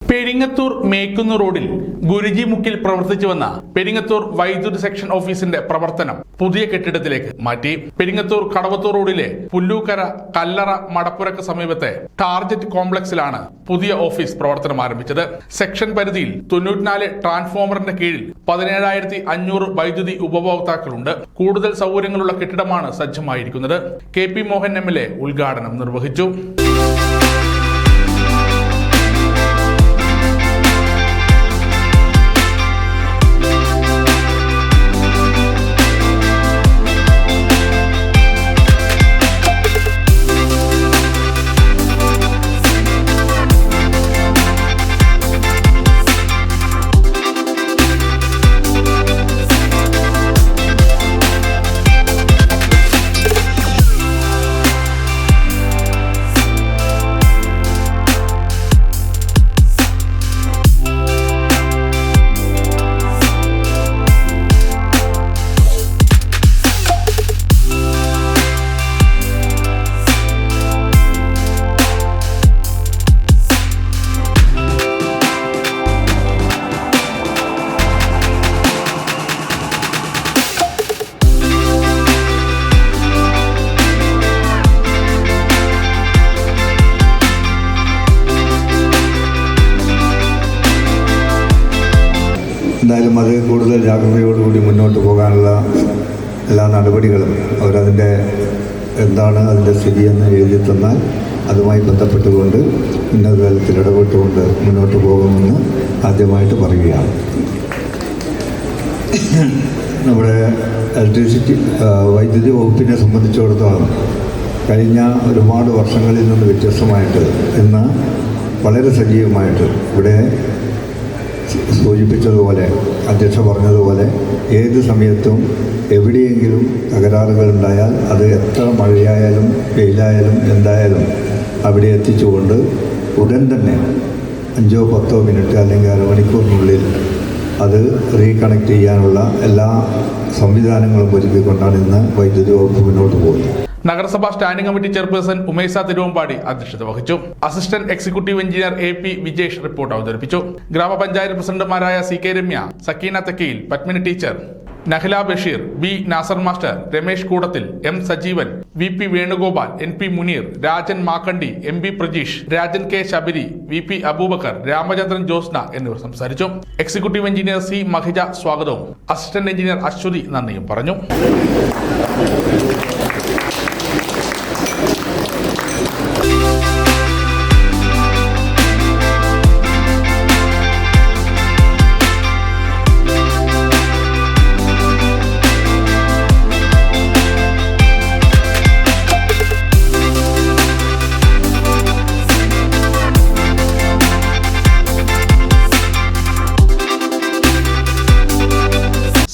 പെരിങ്ങത്തൂർ മേക്കുന്ന് റോഡിൽ ഗുരുജി മുക്കിൽ പ്രവർത്തിച്ചു വന്ന പെരിങ്ങത്തൂർ വൈദ്യുതി സെക്ഷൻ ഓഫീസിന്റെ പ്രവർത്തനം പുതിയ കെട്ടിടത്തിലേക്ക് മാറ്റി. പെരിങ്ങത്തൂർ കടവത്തൂർ റോഡിലെ പുല്ലൂക്കര കല്ലറ മടപ്പുരക്ക് സമീപത്തെ ടാർജറ്റ് കോംപ്ലക്സിലാണ് പുതിയ ഓഫീസ് പ്രവർത്തനം ആരംഭിച്ചത്. സെക്ഷൻ പരിധിയിൽ 94 ട്രാൻസ്ഫോമറിന്റെ കീഴിൽ 17,500 വൈദ്യുതി ഉപഭോക്താക്കളുണ്ട്. കൂടുതൽ സൗകര്യങ്ങളുള്ള കെട്ടിടമാണ് സജ്ജമായിരിക്കുന്നത്. KP മോഹൻ MLA ഉദ്ഘാടനം നിർവഹിച്ചു. എന്തായാലും അത് കൂടുതൽ ജാഗ്രതയോടുകൂടി മുന്നോട്ട് പോകാനുള്ള എല്ലാ നടപടികളും അവരതിൻ്റെ എന്താണ് അതിൻ്റെ സ്ഥിതിയെന്ന് എഴുതി തന്നാൽ അതുമായി ബന്ധപ്പെട്ടുകൊണ്ട് ഉന്നത തലത്തിൽ ഇടപെട്ടുകൊണ്ട് മുന്നോട്ട് പോകുമെന്ന് ആദ്യമായിട്ട് പറയുകയാണ്. നമ്മുടെ ഇലക്ട്രിസിറ്റി വൈദ്യുതി വകുപ്പിനെ സംബന്ധിച്ചിടത്തോളം കഴിഞ്ഞ ഒരുപാട് വർഷങ്ങളിൽ നിന്ന് വ്യത്യസ്തമായിട്ട് ഇന്ന് വളരെ സജീവമായിട്ട് ഇവിടെ സൂചിപ്പിച്ചതുപോലെ അധ്യക്ഷ പറഞ്ഞതുപോലെ ഏത് സമയത്തും എവിടെയെങ്കിലും തകരാറുകൾ ഉണ്ടായാൽ അത് എത്ര മഴയായാലും വെയിലായാലും എന്തായാലും അവിടെ എത്തിച്ചുകൊണ്ട് ഉടൻ തന്നെ 5-10 മിനിറ്റ് അല്ലെങ്കിൽ അരമണിക്കൂറിനുള്ളിൽ അത് റീകണക്ട് ചെയ്യാനുള്ള എല്ലാ സംവിധാനങ്ങളും ഒരുക്കിക്കൊണ്ടാണ് ഇന്ന് വൈദ്യുതി വകുപ്പ് മുന്നോട്ട് പോകുന്നത്. നഗരസഭാ standing committee chairperson Umesh Thiruvambady അധ്യക്ഷത വഹിച്ചു. Assistant executive engineer AP Vijesh report അവതരിപ്പിച്ചു. ഗ്രാമപഞ്ചായത്ത് പ്രസിഡന്റുമാരായ CK Ramya, Sakeena Thekkayil, Padmini teacher, Nahla Basheer, B Nasar master, Ramesh Koodathil, M Sajeevan, VP Venugopal, NP Muneer, Rajan Makkandi, MB Prajeesh, Rajan K Sabari, VP Abubakar, Ramachandran Josna എന്നിവർ സംസാരിച്ചു. എക്സിക്യൂട്ടീവ് എഞ്ചിനീയർ C മഹിജ സ്വാഗതവും അസിസ്റ്റന്റ് എഞ്ചിനീയർ അശ്വതി നന്ദിയും പറഞ്ഞു.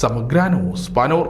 സമഗ്ര ന്യൂസ് പാനൂർ.